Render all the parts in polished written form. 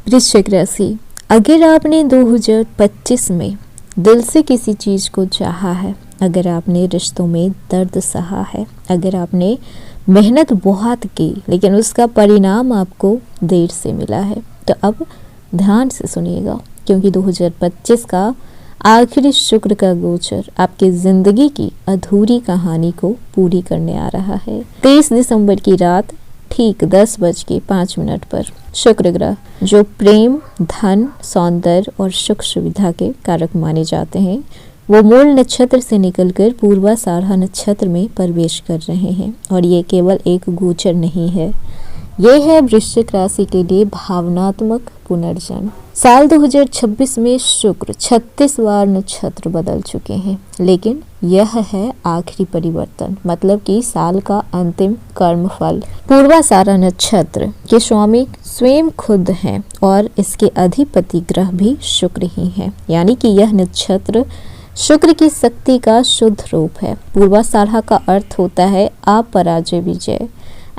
वृश्चिक राशि, अगर आपने 2025 में दिल से किसी चीज़ को चाहा है, अगर आपने रिश्तों में दर्द सहा है, अगर आपने मेहनत बहुत की लेकिन उसका परिणाम आपको देर से मिला है, तो अब ध्यान से सुनिएगा, क्योंकि 2025 का आखिरी शुक्र का गोचर आपकी ज़िंदगी की अधूरी कहानी को पूरी करने आ रहा है। 23 दिसंबर की रात ठीक 10:05 पर शुक्र ग्रह, जो प्रेम, धन, सौंदर्य और सुख सुविधा के कारक माने जाते हैं, वो मूल नक्षत्र से निकलकर पूर्वाषाढ़ा नक्षत्र में प्रवेश कर रहे हैं। और ये केवल एक गोचर नहीं है, ये है वृश्चिक राशि के लिए भावनात्मक पुनर्जन्म। साल 2026 में शुक्र 36 बार नक्षत्र बदल चुके हैं, लेकिन यह है आखिरी परिवर्तन, मतलब कि साल का अंतिम कर्मफल। पूर्वाषाढ़ा नक्षत्र के स्वामी स्वयं खुद हैं और इसके अधिपति ग्रह भी शुक्र ही हैं, यानी कि यह नक्षत्र शुक्र की शक्ति का शुद्ध रूप है। पूर्वाषाढ़ा का अर्थ होता है अपराजय विजय,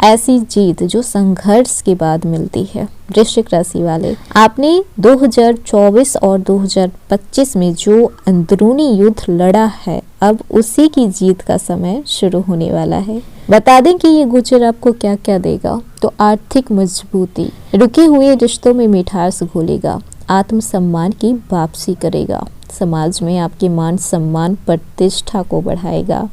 ऐसी जीत जो संघर्ष के बाद मिलती है। वृश्चिक राशि वाले, आपने 2024 और 2025 में जो अंदरूनी युद्ध लड़ा है, अब उसी की जीत का समय शुरू होने वाला है। बता दें कि ये गोचर आपको क्या क्या देगा। तो आर्थिक मजबूती, रुके हुए रिश्तों में मिठास घोलेगा, आत्मसम्मान की वापसी करेगा, समाज में आपके मान सम्मान प्रतिष्ठा को बढ़ाएगा,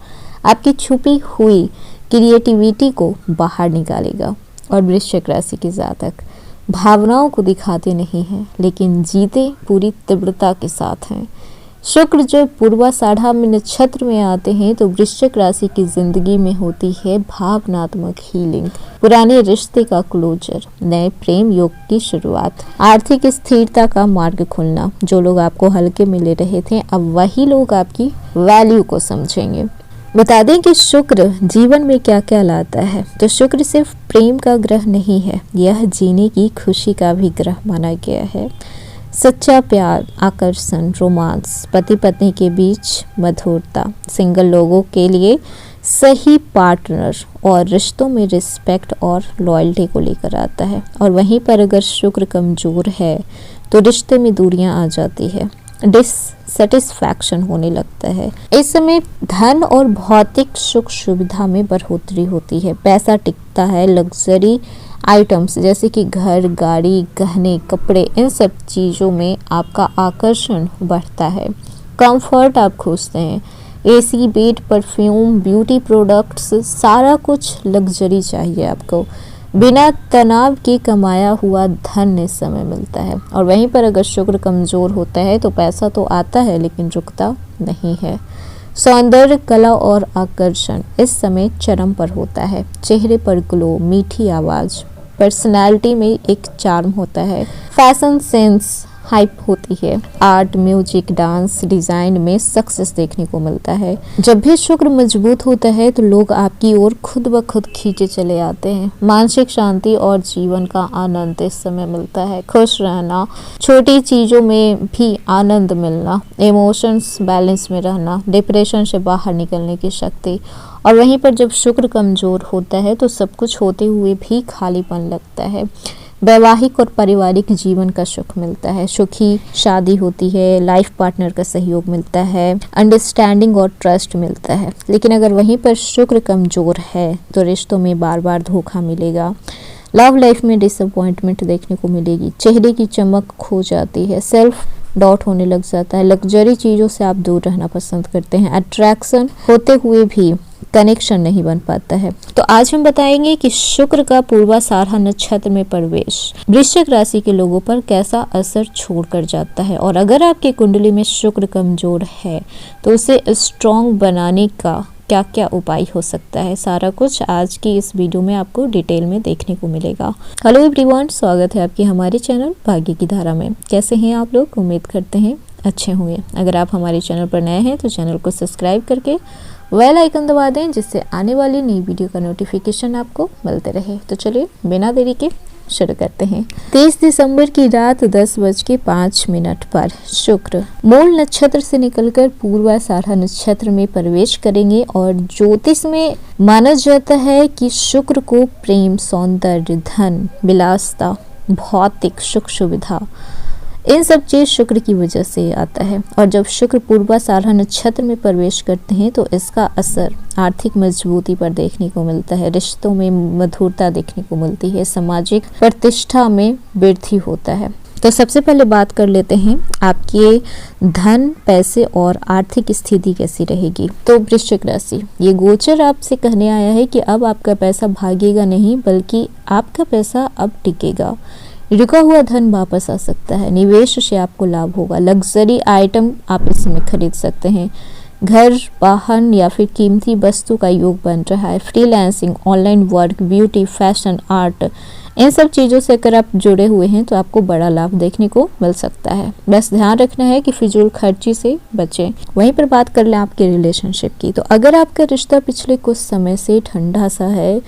आपकी छुपी हुई क्रिएटिविटी को बाहर निकालेगा। और वृश्चिक राशि के जातक भावनाओं को दिखाते नहीं हैं, लेकिन जीते पूरी तीव्रता के साथ हैं। शुक्र जब पूर्वाषाढ़ा में नक्षत्र में आते हैं तो वृश्चिक राशि की जिंदगी में होती है भावनात्मक हीलिंग, पुराने रिश्ते का क्लोजर, नए प्रेम योग की शुरुआत, आर्थिक स्थिरता का मार्ग खुलना। जो लोग आपको हल्के में ले रहे थे, अब वही लोग आपकी वैल्यू को समझेंगे। बता दें कि शुक्र जीवन में क्या क्या लाता है। तो शुक्र सिर्फ प्रेम का ग्रह नहीं है, यह जीने की खुशी का भी ग्रह माना गया है। सच्चा प्यार, आकर्षण, रोमांस, पति पत्नी के बीच मधुरता, सिंगल लोगों के लिए सही पार्टनर और रिश्तों में रिस्पेक्ट और लॉयल्टी को लेकर आता है। और वहीं पर अगर शुक्र कमजोर है तो रिश्ते में दूरियां आ जाती है, डिससेटिस्फैक्शन होने लगता है। इस समय धन और भौतिक सुख सुविधा में बढ़ोतरी होती है, पैसा टिकता है, लग्जरी आइटम्स जैसे कि घर, गाड़ी, गहने, कपड़े, इन सब चीज़ों में आपका आकर्षण बढ़ता है। कंफर्ट आप खोजते हैं, AC, bed, perfume, beauty products, सारा कुछ लग्जरी चाहिए आपको। बिना तनाव के कमाया हुआ धन इस समय मिलता है। और वहीं पर अगर शुक्र कमज़ोर होता है तो पैसा तो आता है लेकिन रुकता नहीं है। सौंदर्य, कला और आकर्षण इस समय चरम पर होता है। चेहरे पर ग्लो, मीठी आवाज़, पर्सनालिटी में एक चार्म होता है, फैशन सेंस हाइप होती है, आर्ट, म्यूजिक, डांस, डिज़ाइन में सक्सेस देखने को मिलता है। जब भी शुक्र मजबूत होता है तो लोग आपकी ओर खुद ब खुद खींचे चले आते हैं। मानसिक शांति और जीवन का आनंद इस समय मिलता है। खुश रहना, छोटी चीज़ों में भी आनंद मिलना, इमोशंस बैलेंस में रहना, डिप्रेशन से बाहर निकलने की शक्ति। और वहीं पर जब शुक्र कमज़ोर होता है तो सब कुछ होते हुए भी खालीपन लगता है। वैवाहिक और पारिवारिक जीवन का सुख मिलता है, सुखी शादी होती है, लाइफ पार्टनर का सहयोग मिलता है, अंडरस्टैंडिंग और ट्रस्ट मिलता है। लेकिन अगर वहीं पर शुक्र कमज़ोर है तो रिश्तों में बार बार धोखा मिलेगा, लव लाइफ में डिसअपॉइंटमेंट देखने को मिलेगी, चेहरे की चमक खो जाती है, सेल्फ डाउट होने लग जाता है, लग्जरी चीज़ों से आप दूर रहना पसंद करते हैं, अट्रैक्शन होते हुए भी कनेक्शन नहीं बन पाता है। तो आज हम बताएंगे कि शुक्र का पूर्वाषाढ़ा नक्षत्र में प्रवेश वृश्चिक राशि के लोगों पर कैसा असर छोड़ कर जाता है। और अगर आपकी कुंडली में शुक्र कमजोर है तो उसे स्ट्रॉन्ग बनाने का क्या क्या उपाय हो सकता है, सारा कुछ आज की इस वीडियो में आपको डिटेल में देखने को मिलेगा। हेलो एवरीवन, स्वागत है आपके हमारे चैनल भाग्य की धारा में। कैसे हैं आप लोग? उम्मीद करते हैं अच्छे होंगे। अगर आप हमारे चैनल पर नए हैं तो चैनल को सब्सक्राइब करके बेल आइकन दबा दें, जिससे आने वाली नई वीडियो का नोटिफिकेशन आपको मिलते रहे। तो चलिए बिना देरी के शुरू करते हैं। 23 दिसंबर की रात 10:05 पर शुक्र मूल नक्षत्र से निकलकर पूर्वाषाढ़ा नक्षत्र में प्रवेश करेंगे। और ज्योतिष में माना जाता है कि शुक्र को प्रेम, सौंदर्य, धन, विलासिता, भौतिक सुख सुविधा, इन सब चीज़ शुक्र की वजह से आता है। और जब शुक्र पूर्वाषाढ़ा नक्षत्र में प्रवेश करते हैं तो इसका असर आर्थिक मजबूती पर देखने को मिलता है, रिश्तों में मधुरता देखने को मिलती है, सामाजिक प्रतिष्ठा में वृद्धि होता है। तो सबसे पहले बात कर लेते हैं आपके धन, पैसे और आर्थिक स्थिति कैसी रहेगी। तो वृश्चिक राशि, ये गोचर आपसे कहने आया है कि अब आपका पैसा भागेगा नहीं, बल्कि आपका पैसा अब टिकेगा। रुका हुआ धन वापस आ सकता है, निवेश से आपको लाभ होगा, लग्जरी आइटम आप इसमें खरीद सकते हैं, घर, वाहन या फिर कीमती वस्तु का योग बन रहा है। Freelancing, online work, beauty, fashion, art, इन सब चीज़ों से अगर आप जुड़े हुए हैं तो आपको बड़ा लाभ देखने को मिल सकता है। बस ध्यान रखना है कि फिजूल खर्ची से बचें। वहीं पर बात कर लें आपके रिलेशनशिप की, तो अगर आपका रिश्ता पिछले कुछ समय से ठंडा सा है,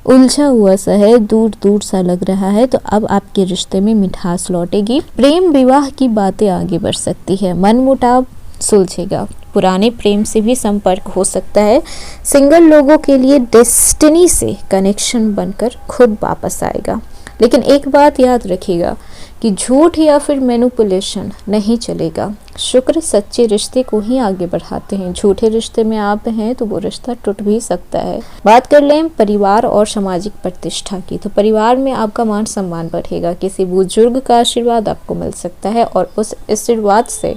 उलझा हुआ सा है, दूर दूर सा लग रहा है, तो अब आपके रिश्ते में मिठास लौटेगी। प्रेम विवाह की बातें आगे बढ़ सकती है, मनमुटाव सुलझेगा, पुराने प्रेम से भी संपर्क हो सकता है। सिंगल लोगों के लिए डेस्टिनी से कनेक्शन बनकर खुद वापस आएगा। लेकिन एक बात याद रखिएगा कि झूठ या फिर मैनिपुलेशन नहीं चलेगा। शुक्र सच्चे रिश्ते को ही आगे बढ़ाते हैं, झूठे रिश्ते में आप हैं तो वो रिश्ता टूट भी सकता है। बात कर लें परिवार और सामाजिक प्रतिष्ठा की, तो परिवार में आपका मान सम्मान बढ़ेगा, किसी बुजुर्ग का आशीर्वाद आपको मिल सकता है और उस आशीर्वाद से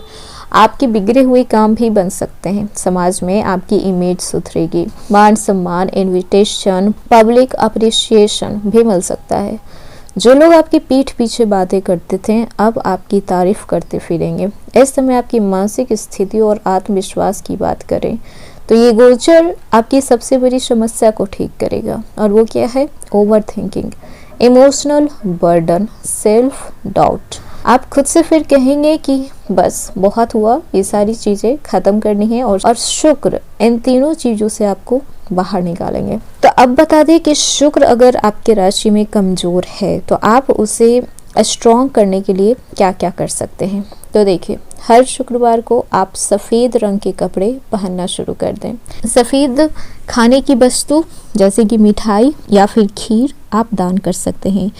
आपके बिगड़े हुए काम भी बन सकते हैं। समाज में आपकी इमेज सुधरेगी, मान सम्मान, इनविटेशन, पब्लिक अप्रिसिएशन भी मिल सकता है। जो लोग आपकी पीठ पीछे बातें करते थे अब आपकी तारीफ करते फिरेंगे। इस समय आपकी मानसिक स्थिति और आत्मविश्वास की बात करें तो ये गोचर आपकी सबसे बड़ी समस्या को ठीक करेगा, और वो क्या है? Over thinking, emotional burden, self doubt. आप खुद से फिर कहेंगे कि बस बहुत हुआ, ये सारी चीज़ें ख़त्म करनी है, और शुक्र इन तीनों चीज़ों से आपको बाहर निकालेंगे। तो अब बता दें कि शुक्र अगर आपके राशि में कमज़ोर है तो आप उसे स्ट्रॉन्ग करने के लिए क्या क्या कर सकते हैं। तो देखिए, हर शुक्रवार को आप सफ़ेद रंग के कपड़े पहनना शुरू कर दें। सफ़ेद खाने की वस्तु जैसे कि मिठाई या फिर खीर आप दान कर सकते हैं।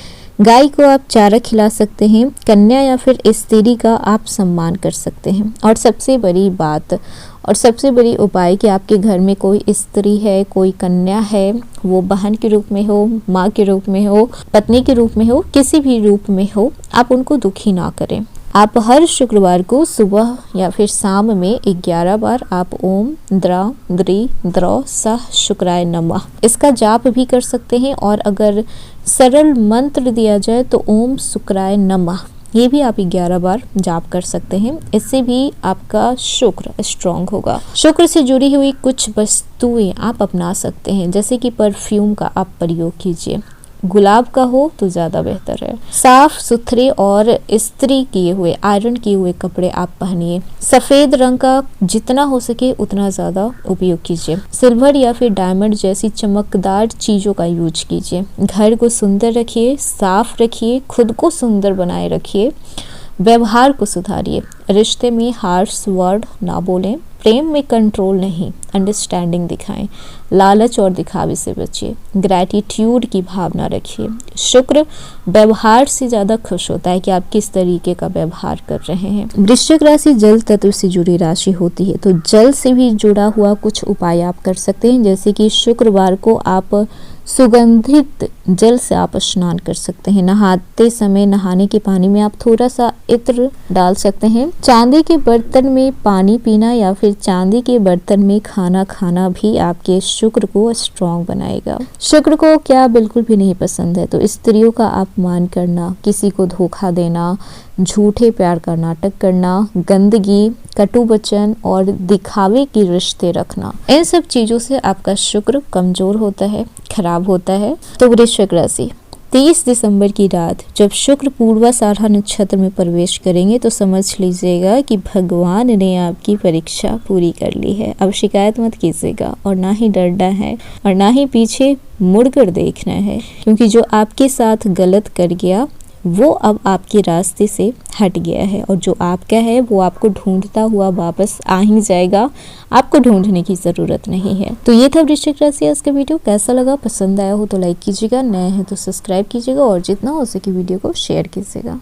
गाय को आप चारा खिला सकते हैं। कन्या या फिर स्त्री का आप सम्मान कर सकते हैं। और सबसे बड़ी बात और सबसे बड़ी उपाय कि आपके घर में कोई स्त्री है, कोई कन्या है, वो बहन के रूप में हो, माँ के रूप में हो, पत्नी के रूप में हो, किसी भी रूप में हो, आप उनको दुखी ना करें। आप हर शुक्रवार को सुबह या फिर शाम में 11 बार आप ओम द्रा द्री द्रौ सह शुक्राय नमः इसका जाप भी कर सकते हैं। और अगर सरल मंत्र दिया जाए तो ओम शुक्राय नमः ये भी आप 11 बार जाप कर सकते हैं। इससे भी आपका शुक्र स्ट्रांग होगा। शुक्र से जुड़ी हुई कुछ वस्तुएं आप अपना सकते हैं, जैसे कि परफ्यूम का आप प्रयोग कीजिए, गुलाब का हो तो ज़्यादा बेहतर है। साफ सुथरे और इस्त्री किए हुए, आयरन किए हुए कपड़े आप पहनिए। सफ़ेद रंग का जितना हो सके उतना ज़्यादा उपयोग कीजिए। सिल्वर या फिर डायमंड जैसी चमकदार चीज़ों का यूज कीजिए। घर को सुंदर रखिए, साफ रखिए, खुद को सुंदर बनाए रखिए, व्यवहार को सुधारिए। रिश्ते में हार्श वर्ड ना बोलें, प्रेम में कंट्रोल नहीं, अंडरस्टैंडिंग दिखाएं, लालच और दिखावे से बचिए, ग्रैटिट्यूड की भावना रखिए। शुक्र व्यवहार से ज़्यादा खुश होता है कि आप किस तरीके का व्यवहार कर रहे हैं। वृश्चिक राशि जल तत्व से जुड़ी राशि होती है, तो जल से भी जुड़ा हुआ कुछ उपाय आप कर सकते हैं, जैसे कि शुक्रवार को आप सुगंधित जल से आप स्नान कर सकते हैं। नहाते समय नहाने के पानी में आप थोड़ा सा इत्र डाल सकते हैं। चांदी के बर्तन में पानी पीना या फिर चांदी के बर्तन में खाना खाना भी आपके शुक्र को स्ट्रांग बनाएगा। शुक्र को क्या बिल्कुल भी नहीं पसंद है तो स्त्रियों का अपमान करना, किसी को धोखा देना, झूठे प्यार का नाटक करना, गंदगी, कटु वचन और दिखावे के रिश्ते रखना, इन सब चीजों से आपका शुक्र कमजोर होता है, खराब होता है। तो वृश्चिक राशि 30 दिसंबर की रात जब शुक्र पूर्वाषाढ़ा नक्षत्र में प्रवेश करेंगे तो समझ लीजिएगा कि भगवान ने आपकी परीक्षा पूरी कर ली है। अब शिकायत मत कीजिएगा और ना ही डरना है और ना ही पीछे मुड़कर देखना है, क्योंकि जो आपके साथ गलत कर गया वो अब आपके रास्ते से हट गया है और जो आपका है वो आपको ढूंढता हुआ वापस आ ही जाएगा, आपको ढूंढने की ज़रूरत नहीं है। तो ये था वृश्चिक राशि आज का वीडियो। कैसा लगा, पसंद आया हो तो लाइक कीजिएगा, नए हैं तो सब्सक्राइब कीजिएगा और जितना हो सके वीडियो को शेयर कीजिएगा।